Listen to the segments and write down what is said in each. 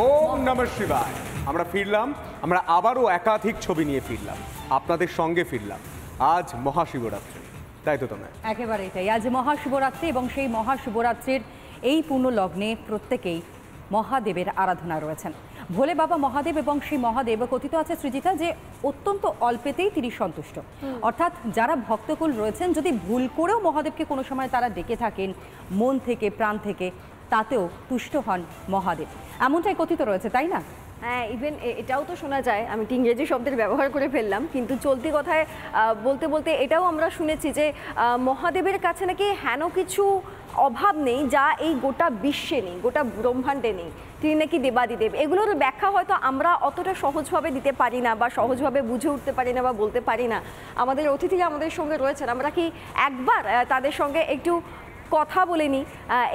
ওম নমঃ শিবায়। আমরা ফিরলাম, আমরা আবারও একাধিক ছবি নিয়ে ফিরলাম, আপনাদের সঙ্গে ফিরলাম। আজ মহাশিবরাত্রি, তাই তো তোমরা? একেবারেই তাই। আজ মহাশিবরাত্রি এবং সেই মহাশিবরাত্রির এই পূর্ণ লগ্নে প্রত্যেকেই মহাদেবের আরাধনা রয়েছেন। ভোলে বাবা মহাদেব এবং সেই মহাদেব কথিত আছে সৃজিতা যে অত্যন্ত অল্পেতেই তিনি সন্তুষ্ট। অর্থাৎ যারা ভক্তকুল রয়েছেন যদি ভুল করেও মহাদেবকে কোনো সময় তারা ডেকে থাকেন মন থেকে প্রাণ থেকে, তাতেও তুষ্ট হন মহাদেব, এমনটাই কথিত রয়েছে, তাই না? হ্যাঁ, ইভেন এটাও তো শোনা যায়, আমি ইংরেজি শব্দের ব্যবহার করে ফেললাম, কিন্তু চলতি কথায় বলতে বলতে এটাও আমরা শুনেছি যে মহাদেবের কাছে নাকি হেন কিছু অভাব নেই যা এই গোটা বিশ্বে নেই, গোটা ব্রহ্মাণ্ডে নেই। তিনি নাকি দেবাদিদেব। এগুলোর ব্যাখ্যা হয়তো আমরা অতটা সহজভাবে দিতে পারি না বা সহজভাবে বুঝে উঠতে পারি না বা বলতে পারি না। আমাদের অতিথিরা আমাদের সঙ্গে রয়েছেন, আমরা কি একবার তাদের সঙ্গে একটু কথা বলে নিই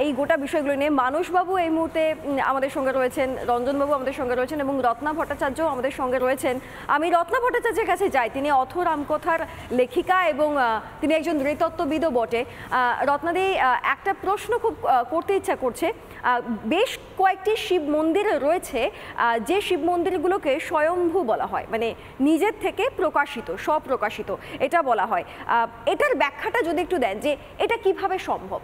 এই গোটা বিষয়গুলো নিয়ে। মানসবাবু এই মুহূর্তে আমাদের সঙ্গে রয়েছেন, রঞ্জনবাবু আমাদের সঙ্গে রয়েছেন এবং রত্না ভট্টাচার্য আমাদের সঙ্গে রয়েছেন। আমি রত্না ভট্টাচার্যের কাছে যাই, তিনি অথ রামকথার লেখিকা এবং তিনি একজন নৃতত্ত্ববিদও বটে। রত্নাদি, একটা প্রশ্ন খুব করতে ইচ্ছা করছে। বেশ কয়েকটি শিব মন্দির রয়েছে যে শিব মন্দিরগুলোকে স্বয়ম্ভু বলা হয়, মানে নিজের থেকে প্রকাশিত, স্বপ্রকাশিত এটা বলা হয়। এটার ব্যাখ্যাটা যদি একটু দেন যে এটা কিভাবে সম্ভব।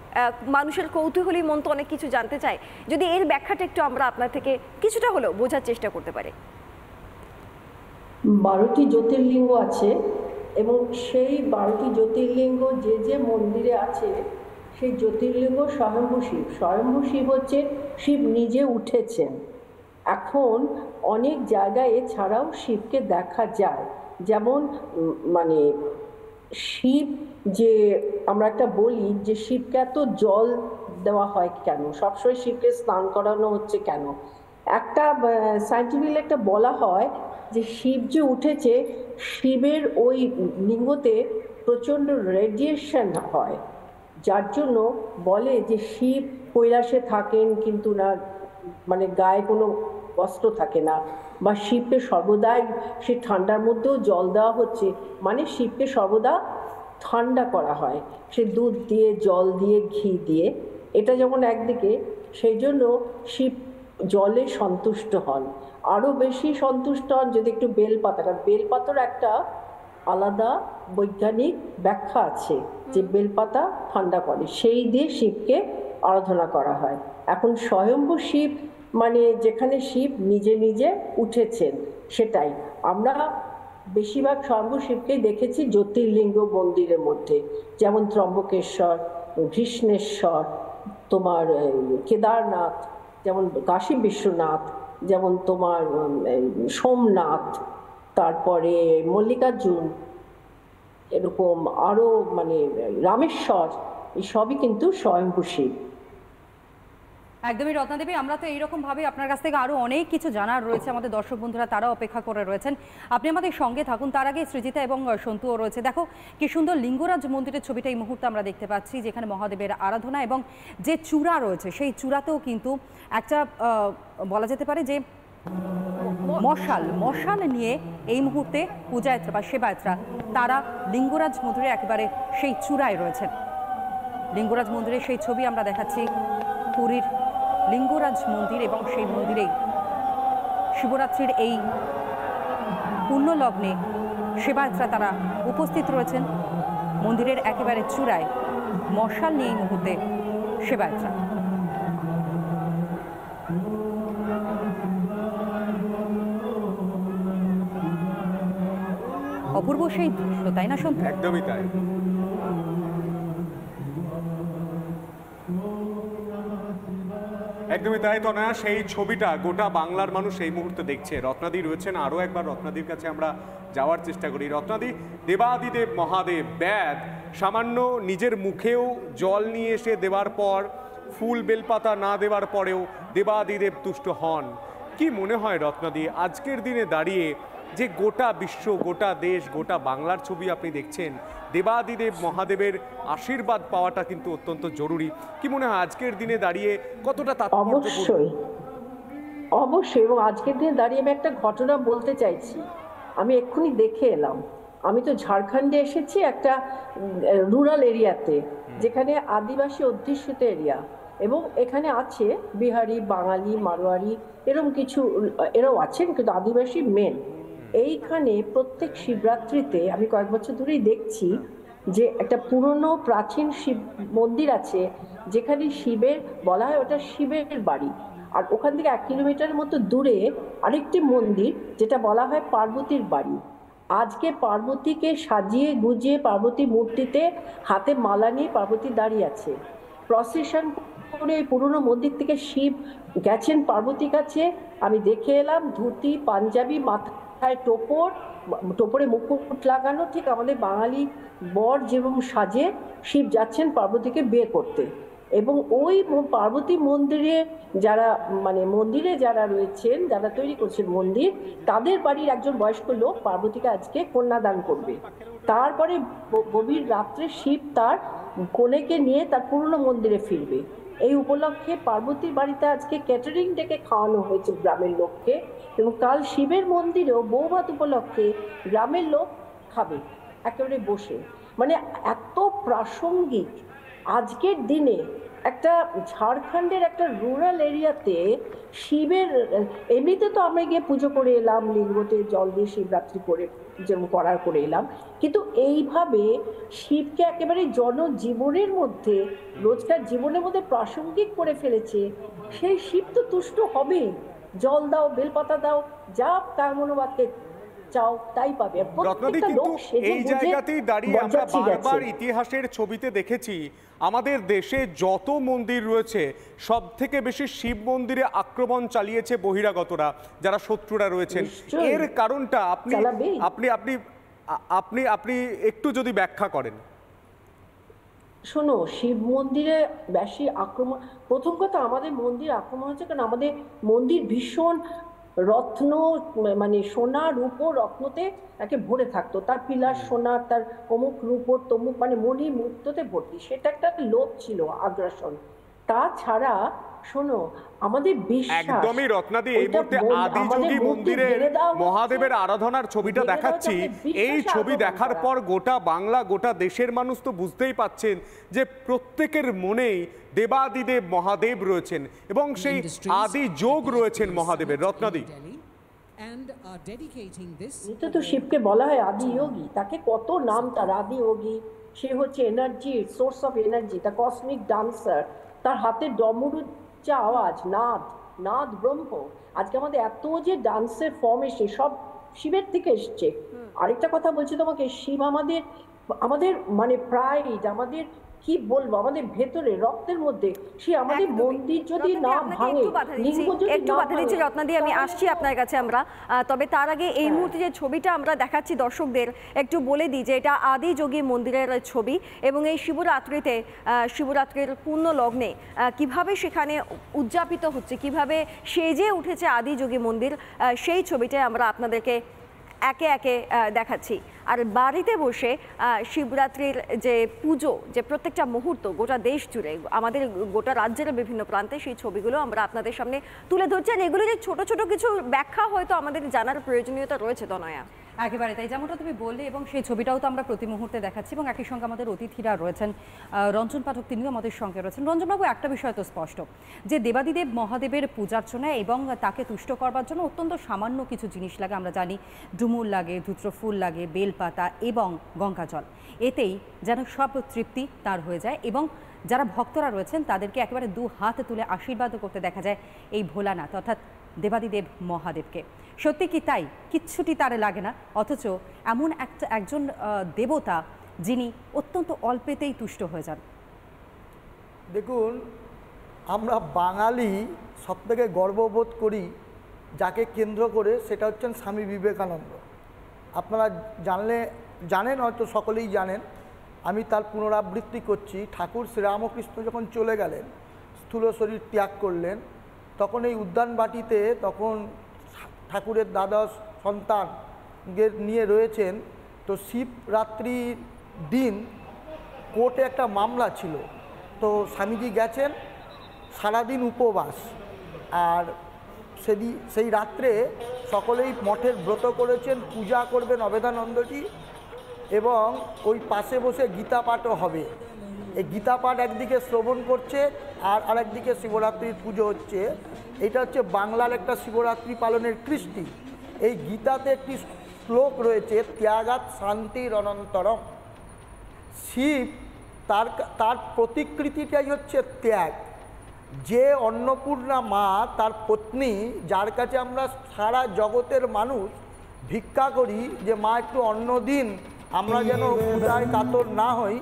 মানুষের কৌতূহলী মন তো অনেক কিছু জানতে চায়, যদি এর ব্যাখ্যাটা একটু আমরা আপনার থেকে কিছুটা হলেও বোঝার চেষ্টা করতে পারি। 12টি জ্যোতির্লিঙ্গ আছে এবং সেই 12টি জ্যোতির্লিঙ্গ যে যে মন্দিরে আছে সেই জ্যোতির্লিঙ্গ স্বয়ম্ভু শিব। স্বয়ম্ভু শিব হচ্ছে শিব নিজে উঠেছেন। এখন অনেক জায়গায় এছাড়াও শিবকে দেখা যায়, যেমন মানে শিব, যে আমরা একটা বলি যে শিবকে এত জল দেওয়া হয় কেন, সবসময় শিবকে স্নান করানো হচ্ছে কেন, একটা সায়েন্টিফিক্যালি একটা বলা হয় যে শিব যে উঠেছে, শিবের ওই লিঙ্গতে প্রচণ্ড রেডিয়েশন হয়, যার জন্য বলে যে শিব কৈলাসে থাকেন কিন্তু না, মানে গায়ে কোনো বস্ত্র থাকে না, বা শিবকে সর্বদাই সে ঠান্ডার মধ্যেও জল দেওয়া হচ্ছে, মানে শিবকে সর্বদা ঠান্ডা করা হয়, সে দুধ দিয়ে, জল দিয়ে, ঘি দিয়ে। এটা যেমন একদিকে, সেই জন্য শিব জলে সন্তুষ্ট হন। আরও বেশি সন্তুষ্ট হন যদি একটু বেলপাতা, কারণ বেলপাতার একটা আলাদা বৈজ্ঞানিক ব্যাখ্যা আছে যে বেলপাতা ঠান্ডা করে, সেই দিয়ে শিবকে আরাধনা করা হয়। এখন স্বয়ম্ভু শিব মানে যেখানে শিব নিজে নিজে উঠেছেন, সেটাই আমরা বেশিরভাগ স্বয়ম্ভু শিবকেই দেখেছি জ্যোতির্লিঙ্গ মন্দিরের মধ্যে, যেমন ত্রম্বকেশ্বর, কৃষ্ণেশ্বর, তোমার কেদারনাথ, যেমন কাশী বিশ্বনাথ, যেমন তোমার সোমনাথ, তারপরে মল্লিকার্জুন, এরকম আরও মানে রামেশ্বর, এই সবই কিন্তু স্বয়ম্ভু শিব। একদমই রত্নাদেবী, আমরা তো এইরকমভাবে আপনার কাছ থেকে আরও অনেক কিছু জানার রয়েছে, আমাদের দর্শক বন্ধুরা তারাও অপেক্ষা করে রয়েছেন, আপনি আমাদের সঙ্গে থাকুন। তার আগে সৃজিতা এবং সন্তুও রয়েছে। দেখো কি সুন্দর লিঙ্গরাজ মন্দিরের ছবিটা এই মুহূর্তে আমরা দেখতে পাচ্ছি, যেখানে মহাদেবের আরাধনা এবং যে চূড়া রয়েছে সেই চূড়াতেও কিন্তু একটা বলা যেতে পারে যে মশাল নিয়ে এই মুহূর্তে পূজায়াত্রা বা সেবায়াত্রা তারা লিঙ্গরাজ মন্দিরে একেবারে সেই চূড়ায় রয়েছেন। লিঙ্গরাজ মন্দিরের সেই ছবি আমরা দেখাচ্ছি, পুরীর লিঙ্গরাজ মন্দির, এবং সেই মন্দিরেই শিবরাত্রির এই পুণ্যলগ্নে সেবায়াত্রা তারা উপস্থিত রয়েছেন। মন্দিরের একেবারে চূড়ায় মশাল নিয়ে এই মুহূর্তে সেবায়াত্রা। অপূর্ব সেই দৃশ্য, তাই না সন্তু? একদমই তাই। একদমই তাই তো না, সেই ছবিটা গোটা বাংলার মানুষ এই মুহূর্তে দেখছে। রত্নাদি রয়েছেন, আরও একবার রত্নাদির কাছে আমরা যাওয়ার চেষ্টা করি। রত্নাদি, দেবাদিদেব মহাদেব ব্যাদ সামান্য নিজের মুখেও জল নিয়ে এসে দেওয়ার পর, ফুল বেলপাতা না দেওয়ার পরেও দেবাদিদেব তুষ্ট হন। কি মনে হয় রত্নাদি, আজকের দিনে দাঁড়িয়ে যে গোটা বিশ্ব, গোটা দেশ, গোটা বাংলার ছবি আপনি দেখছেন, দেবাদিদেব মহাদেবের আশীর্বাদ পাওয়াটা কিন্তু অত্যন্ত জরুরি। কি মনে হয় আজকের দিনে দাঁড়িয়ে কতটা তাৎপর্যপূর্ণ? অবশ্যই অবশ্যই। এবং আজকের দিনে দাঁড়িয়ে আমি একটা ঘটনা বলতে চাইছি, আমি এক্ষুনি দেখে এলাম। আমি তো ঝাড়খণ্ডে এসেছি, একটা রুরাল এরিয়াতে, যেখানে আদিবাসী অধ্যুষিত এরিয়া, এবং এখানে আছে বিহারি, বাঙালি, মারোয়ারি, এরকম কিছু এরাও আছেন, কিন্তু আদিবাসী মেন। এইখানে প্রত্যেক শিবরাত্রিতে আমি কয়েক বছর ধরেই দেখছি যে একটা পুরনো প্রাচীন শিব মন্দির আছে, যেখানে শিবের বলা হয় ওটা শিবের বাড়ি। আর ওখান থেকে 1 কিলোমিটারের মতো দূরে আরেকটি মন্দির, যেটা বলা হয় পার্বতীর বাড়ি। আজকে পার্বতীকে সাজিয়ে গুজিয়ে পার্বতী মূর্তিতে হাতে মালা নিয়ে পার্বতী দাঁড়িয়ে আছে। প্রসেশন করে পুরনো মন্দির থেকে শিব গেছেন পার্বতীর কাছে, আমি দেখে এলাম। ধুতি, পাঞ্জাবি, মাথায় টোপরে মুকুট লাগানো, ঠিক আমাদের বাঙালি বর যেরকম সাজে শিব যাচ্ছেন পার্বতীকে বিয়ে করতে। এবং ওই পার্বতী মন্দিরে যারা রয়েছেন, যারা তৈরি করছেন মন্দির, তাদের বাড়ির একজন বয়স্ক লোক পার্বতীকে আজকে কন্যাদান করবে। তারপরে গভীর রাত্রে শিব তার কনেকে নিয়ে তার পুরনো মন্দিরে ফিরবে। এই উপলক্ষে পার্বতীর বাড়িতে আজকে ক্যাটারিং ডেকে খাওয়ানো হয়েছে গ্রামের লোককে, এবং কাল শিবের মন্দিরেও বৌভাত উপলক্ষে গ্রামের লোক খাবে একেবারে বসে। মানে এত প্রাসঙ্গিক আজকের দিনে একটা ঝাড়খণ্ডের একটা রুরাল এরিয়াতে শিবের। এমনিতে তো আমরা গিয়ে পুজো করে এলাম, লিঙ্গতে জল দিয়ে শিবরাত্রি করে যেমন করে এলাম, কিন্তু এইভাবে শিবকে একেবারে জনজীবনের মধ্যে, রোজকার জীবনের মধ্যে প্রাসঙ্গিক করে ফেলেছে। সেই শিব তো তুষ্ট হবেই। জল দাও, বেলপাতা দাও, যা তার মনোবাক্যে চাও তাই পাবে। রত্নাদি, কিন্তু এই জায়গাতেই দাঁড়িয়ে আমরা বারবার ইতিহাসের ছবিতে দেখেছি আমাদের দেশে যত মন্দির রয়েছে সব থেকে বেশি শিব মন্দিরে আক্রমণ চালিয়েছে বহিরাগতরা, যারা শত্রুরা রয়েছেন। এর কারণটা আপনি আপনি আপনি আপনি আপনি একটু যদি ব্যাখ্যা করেন। শোনো, শিব মন্দিরে বেশি আক্রমণ, প্রথম কথা আমাদের মন্দির আক্রমণ হচ্ছে কারণ আমাদের মন্দির ভীষণ রত্ন, মানে সোনা রূপো রত্নতে একে ভরে থাকতো। তার পিলার সোনার, তার অমুক রূপোর তমুক, মানে মণি মুক্ততে ভর্তি। সেটা একটা লোভ ছিল, আগ্রাসন। তাছাড়া শোনো, আমাদের বিশ্বাস একদমই রত্নাদি, এই মুহূর্তে আদিযোগী মন্দিরে মহাদেবের আরাধনার ছবিটা দেখাচ্ছি। এই ছবি দেখার পর গোটা বাংলা, গোটা দেশের মানুষ তো বুঝতেই পাচ্ছেন যে প্রত্যেকের মনেই দেবাদিদেব মহাদেব রয়েছেন এবং সেই আদি যোগ রয়েছেন মহাদেবের। রত্নাদি, তো শিবকে বলা হয় আদি যোগী, তাকে কত নাম তার। আদি যোগী, সে হচ্ছে energy, source of energy, the cosmic dancer. তার হাতে ডমরুর যে আওয়াজ, নাদ ব্রহ্ম। আজকে আমাদের এত যে ডান্সের ফর্ম এসে, সব শিবের থেকে এসছে। আরেকটা কথা বলছি তোমাকে, শিব আমাদের মানে প্রাইড, আমাদের কি বলবো, আমাদের ভেতরে রক্তের মধ্যে। সে আমাদের মন্দির যদি না ভাঙে, লিঙ্গ যদি একটু বাধা দিচ্ছি রত্নাদি, আমি আসছি আপনার কাছে আমরা। তবে তার আগে এই মুহূর্তে যে ছবিটা আমরা দেখাচ্ছি দর্শকদের একটু বলে দিই যে এটা আদি যোগী মন্দিরের ছবি, এবং এই শিবরাত্রির পূর্ণ লগ্নে কিভাবে সেখানে উদযাপিত হচ্ছে, কিভাবে সেজে উঠেছে আদি যোগী মন্দির, সেই ছবিটাই আমরা আপনাদেরকে একে একে দেখাচ্ছি। আর বাড়িতে বসে শিবরাত্রির যে পুজো, যে প্রত্যেকটা মুহূর্ত গোটা দেশ জুড়ে, আমাদের গোটা রাজ্যের বিভিন্ন প্রান্তে, সেই ছবিগুলো আমরা আপনাদের সামনে তুলে ধরছি। আর এগুলো যে ছোট ছোট কিছু ব্যাখ্যা হয়তো আমাদের জানার প্রয়োজনীয়তা রয়েছে তনয়া। একেবারে তাই, যেমনটা তুমি বললে, এবং সেই ছবিটাও তো আমরা প্রতি মুহূর্তে দেখাচ্ছি। এবং একই সঙ্গে আমাদের অতিথিরা রয়েছেন, রঞ্জন পাঠক, তিনিও আমাদের সঙ্গে রয়েছেন। রঞ্জনবাবু, একটা বিষয় তো স্পষ্ট যে দেবাদিদেব মহাদেবের পূজার্চনা এবং তাকে তুষ্ট করবার জন্য অত্যন্ত সামান্য কিছু জিনিস লাগে। আমরা জানি ডুমুর লাগে, ধুত্র ফুল লাগে, বেলপাতা এবং গঙ্গা জল। এতেই যেন সব তৃপ্তি তার হয়ে যায়, এবং যারা ভক্তরা রয়েছেন তাদেরকে একেবারে 2 হাত তুলে আশীর্বাদও করতে দেখা যায় এই ভোলানাথ অর্থাৎ দেবাদিদেব মহাদেবকে। সত্যি কি তাই? কিচ্ছুটি তার লাগে না, অথচ এমন একজন দেবতা যিনি অত্যন্ত অল্পেতেই তুষ্ট হয়ে যান। দেখুন, আমরা বাঙালি সবথেকে গর্ববোধ করি যাকে কেন্দ্র করে, সেটা হচ্ছেন স্বামী বিবেকানন্দ। আপনারা জানেন, হয়তো সকলেই জানেন, আমি তার পুনরাবৃত্তি করছি। ঠাকুর শ্রীরামকৃষ্ণ যখন চলে গেলেন, স্থূল শরীর ত্যাগ করলেন, তখন এই উদ্যানবাটিতে তখন ঠাকুরের দ্বাদশ সন্তান নিয়ে রয়েছেন। তো শিবরাত্রির দিন কোর্টে একটা মামলা ছিল, তো স্বামীজি গেছেন, সারাদিন উপবাস। আর সেই রাত্রে সকলেই মঠের ব্রত করেছেন, পূজা করবেন অভেদানন্দজি, এবং ওই পাশে বসে গীতা পাঠও হবে। এই গীতা পাঠ একদিকে শ্রবণ করছে আর আরেকদিকে শিবরাত্রির পুজো হচ্ছে। এটা হচ্ছে বাংলার একটা শিবরাত্রি পালনের কৃষ্টি। এই গীতাতে একটি শ্লোক রয়েছে, ত্যাগাৎ শান্তির অনন্তরম। শিব তার প্রতিকৃতিটাই হচ্ছে ত্যাগ। যে অন্নপূর্ণা মা তার পত্নী, যার কাছে আমরা সারা জগতের মানুষ ভিক্ষা করি যে মা একটু অন্ন দিন, আমরা যেন পূজায় কাতর না হই,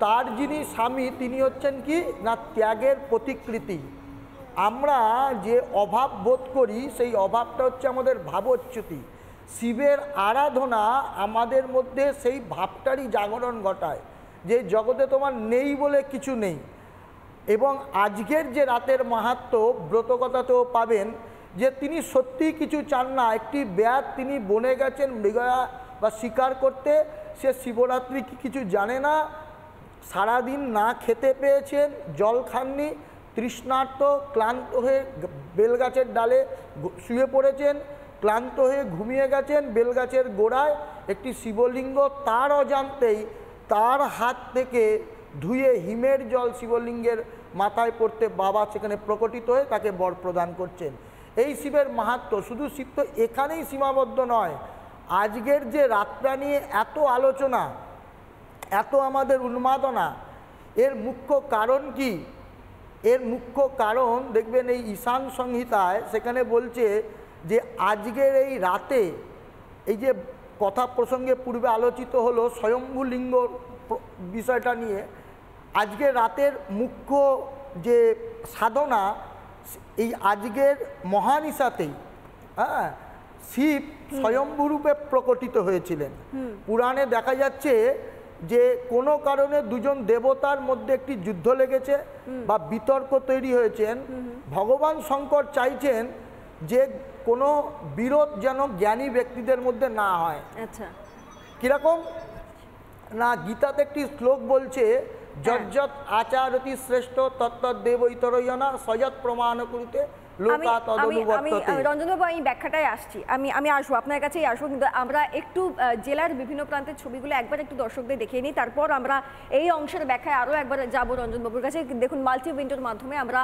তার যিনি স্বামী তিনি হচ্ছেন কি না ত্যাগের প্রতিকৃতি। আমরা যে অভাব বোধ করি সেই অভাবটা হচ্ছে আমাদের ভাবচ্যুতি। শিবের আরাধনা আমাদের মধ্যে সেই ভাবটারই জাগরণ ঘটায় যে জগতে তোমার নেই বলে কিছু নেই। এবং আজকের যে রাতের মাহাত্ম্য ব্রতকথাতেও পাবেন যে তিনি সত্যিই কিছু চান না। একটি ব্যাধ তিনি বনে গেছেন মৃগয়া বা শিকার করতে, সে শিবরাত্রি কিছু জানে না, সারাদিন না খেতে পেয়েছেন, জল খাননি, তৃষ্ণার্ত ক্লান্ত হয়ে বেলগাছের ডালে শুয়ে পড়েছেন, ক্লান্ত হয়ে ঘুমিয়ে গেছেন। বেলগাছের গোড়ায় একটি শিবলিঙ্গ তার অজান্তেই তার হাত থেকে ধুয়ে হিমের জল শিবলিঙ্গের মাথায় পড়তে বাবা সেখানে প্রকটিত হয়ে তাকে বর প্রদান করছেন। এই শিবের মাহাত্ম্য শুধু শিব তো এখানেই সীমাবদ্ধ নয়। আজকের যে রাতটা নিয়ে এত আলোচনা, এত আমাদের উন্মাদনা, এর মুখ্য কারণ কি? এর মুখ্য কারণ দেখবেন এই ঈশান সংহিতায় সেখানে বলছে যে আজকের এই রাতে এই যে কথা প্রসঙ্গে পূর্বে আলোচিত হলো স্বয়ম্ভু লিঙ্গ বিষয়টা নিয়ে, আজকের রাতের মুখ্য যে সাধনা এই আজকের মহানিশাতেই শিব স্বয়ম্ভূরূপে প্রকটিত হয়েছিলেন। পুরাণে দেখা যাচ্ছে যে কোনো কারণে দুজন দেবতার মধ্যে একটি যুদ্ধ লেগেছে বা বিতর্ক তৈরি হয়েছেন। ভগবান শঙ্কর চাইছেন যে কোনো বিরোধ যেন জ্ঞানী ব্যক্তিদের মধ্যে না হয়। আচ্ছা, কিরকম না, গীতাতে একটি শ্লোক বলছে যজ্জত আচারতি শ্রেষ্ঠ তত্তদেব ইতরয়না সযৎ প্রমাণ করতে লোকা তদনুবর্ততে। রঞ্জনবাবু আমি ব্যাখ্যাটায় আসছি, আমি আসবো আপনার কাছেই আসবো, কিন্তু আমরা একটু জেলার বিভিন্ন প্রান্তের ছবিগুলো একবার একটু দর্শকদের দেখিয়ে নিই, তারপর আমরা এই অংশের ব্যাখ্যায় আরও একবার যাবো রঞ্জনবাবুর কাছে। দেখুন, মাল্টি উইন্ডোর মাধ্যমে আমরা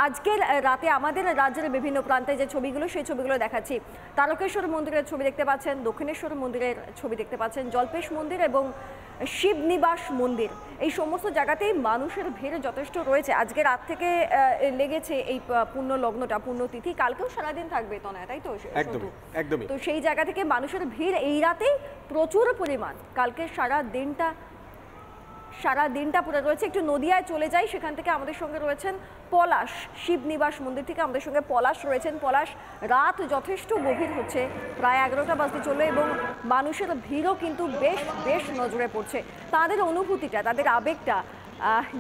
আজকের রাতে আমাদের রাজ্যের বিভিন্ন প্রান্তে যে ছবিগুলো সেই ছবিগুলো দেখাচ্ছি। তারকেশ্বর মন্দিরের ছবি দেখতে পাচ্ছেন, দক্ষিণেশ্বর মন্দিরের ছবি দেখতে পাচ্ছেন, জল্পেশ মন্দির এবং শিবনিবাস মন্দির, এই সমস্ত জায়গাতেই মানুষের ভিড় যথেষ্ট রয়েছে। আজকে রাত থেকে লেগেছে এই পূর্ণ লগ্নটা, পূর্ণতিথি, কালকেও সারাদিন থাকবে তনয়া, তাই তো? একদমই। তো সেই জায়গা থেকে মানুষের ভিড় এই রাতেই প্রচুর পরিমাণ, কালকে সারা দিনটা পড়ে রয়েছে। একটু নদিয়ায় চলে যাই, সেখান থেকে আমাদের সঙ্গে রয়েছেন পলাশ, শিবনিবাস মন্দির থেকে আমাদের সঙ্গে পলাশ রয়েছেন। পলাশ, রাত যথেষ্ট গভীর হচ্ছে, প্রায় 11টা বাজতে চললো এবং মানুষের ভিড়ও কিন্তু বেশ নজরে পড়ছে। তাদের অনুভূতিটা, তাদের আবেগটা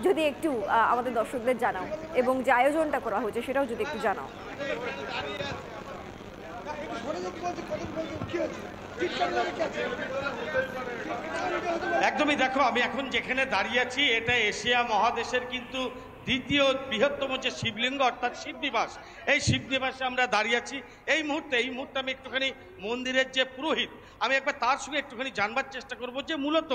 যদি একটু আমাদের দর্শকদের জানাও, এবং যে আয়োজনটা করা হয়েছে সেটাও যদি একটু জানাও। একদমই, দেখো আমি এখন যেখানে দাঁড়িয়ে আছি এটা এশিয়া মহাদেশের কিন্তু দ্বিতীয় বৃহত্তম যে শিবলিঙ্গ অর্থাৎ শিবনিবাস, এই শিবনিবাসে আমরা দাঁড়িয়ে আছি এই মুহূর্তে আমি একটুখানি মন্দিরের যে পুরোহিত, আমি একবার তার সঙ্গে একটুখানি জানবার চেষ্টা করব যে মূলত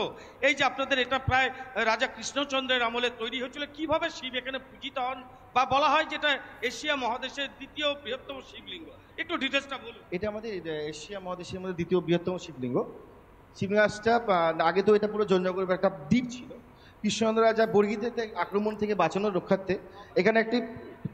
এই যে আপনাদের এটা প্রায় রাজা কৃষ্ণচন্দ্রের আমলে তৈরি হয়েছিল, কিভাবে শিব এখানে পূজিত হন, বা বলা হয় যেটা এশিয়া মহাদেশের দ্বিতীয় বৃহত্তম শিবলিঙ্গ, একটু ডিটেলসটা বলুন। এটা আমাদের এশিয়া মহাদেশের মধ্যে দ্বিতীয় বৃহত্তম শিবলিঙ্গ। শিবনিবাসটা আগে তো এটা পুরো জঞ্জগড়ের একটা দ্বীপ ছিল। কৃষ্ণচন্দ্র রাজা বর্গীদের আক্রমণ থেকে বাঁচানোর রক্ষার্থে এখানে একটি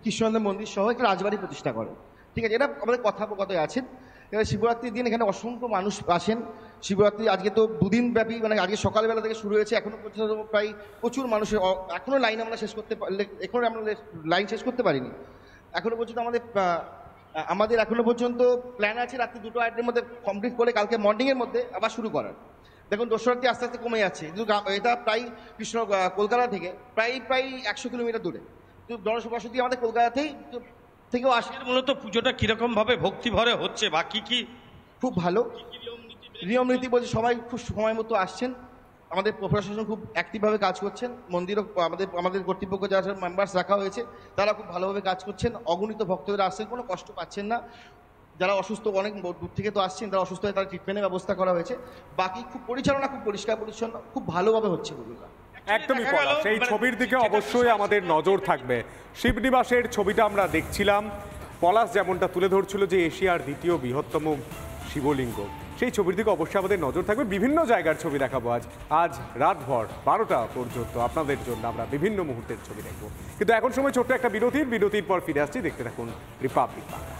কৃষ্ণচন্দ্র মন্দির সহ একটা রাজবাড়ি প্রতিষ্ঠা করে। ঠিক আছে, এটা আমাদের কথায় আছেন। এবার শিবরাত্রির দিন এখানে অসংখ্য মানুষ আসেন। শিবরাত্রি আজকে তো দুদিন ব্যাপী, মানে আজকে সকালবেলা থেকে শুরু হয়েছে, এখনো পর্যন্ত প্রায় প্রচুর মানুষের, এখনো লাইন আমরা শেষ করতে পারলে, এখনো আমরা লাইন শেষ করতে পারিনি। এখনো পর্যন্ত আমাদের এখনো পর্যন্ত প্ল্যান আছে রাত্রি 2-2:30 মধ্যে কমপ্লিট করে কালকে মর্নিংয়ের মধ্যে আবার শুরু করার। দেখুন, দর্শনার্থী আস্তে আস্তে কমে যাচ্ছে, কিন্তু এটা প্রায় কলকাতা থেকে প্রায় 100 কিলোমিটার দূরে, কিন্তু জনবসতি আমাদের কলকাতাতেই থেকেও আসে। মূলত পুজোটা কিরকম ভাবে ভক্তি ভরে হচ্ছে বা কি খুব ভালো নিয়ম নীতি বলছে, সবাই খুব সময় মতো আসছেন। আমাদের প্রশাসন খুব অ্যাক্টিভভাবে কাজ করছেন, মন্দিরও আমাদের কর্তৃপক্ষ যারা মেম্বার্স রাখা হয়েছে তারা খুব ভালোভাবে কাজ করছেন। অগণিত ভক্তরা আসছেন, কোনো কষ্ট পাচ্ছেন না। যারা অসুস্থ, অনেক দূর থেকে তো আসছেন, যারা অসুস্থ হয়ে তারা ট্রিটমেন্টের ব্যবস্থা করা হয়েছে। বাকি খুব পরিচালনা খুব পরিষ্কার পরিচ্ছন্ন, খুব ভালোভাবে হচ্ছে পুজোটা। একদমই পড়া সেই ছবির দিকে অবশ্যই আমাদের নজর থাকবে। শিবনিবাসের ছবিটা আমরা দেখছিলাম, পলাশ যেমনটা তুলে ধরছিল যে এশিয়ার দ্বিতীয় বৃহত্তম শিবলিঙ্গ, সেই ছবির দিকে অবশ্যই আমাদের নজর থাকবে। বিভিন্ন জায়গার ছবি দেখাবো আজ রাতভর 12টা পর্যন্ত আপনাদের জন্য আমরা বিভিন্ন মুহূর্তের ছবি দেখবো। কিন্তু এখন সময় ছোট্ট একটা বিরতির পর ফিরে আসছি, দেখতে থাকুন রিপাবলিক বাংলা।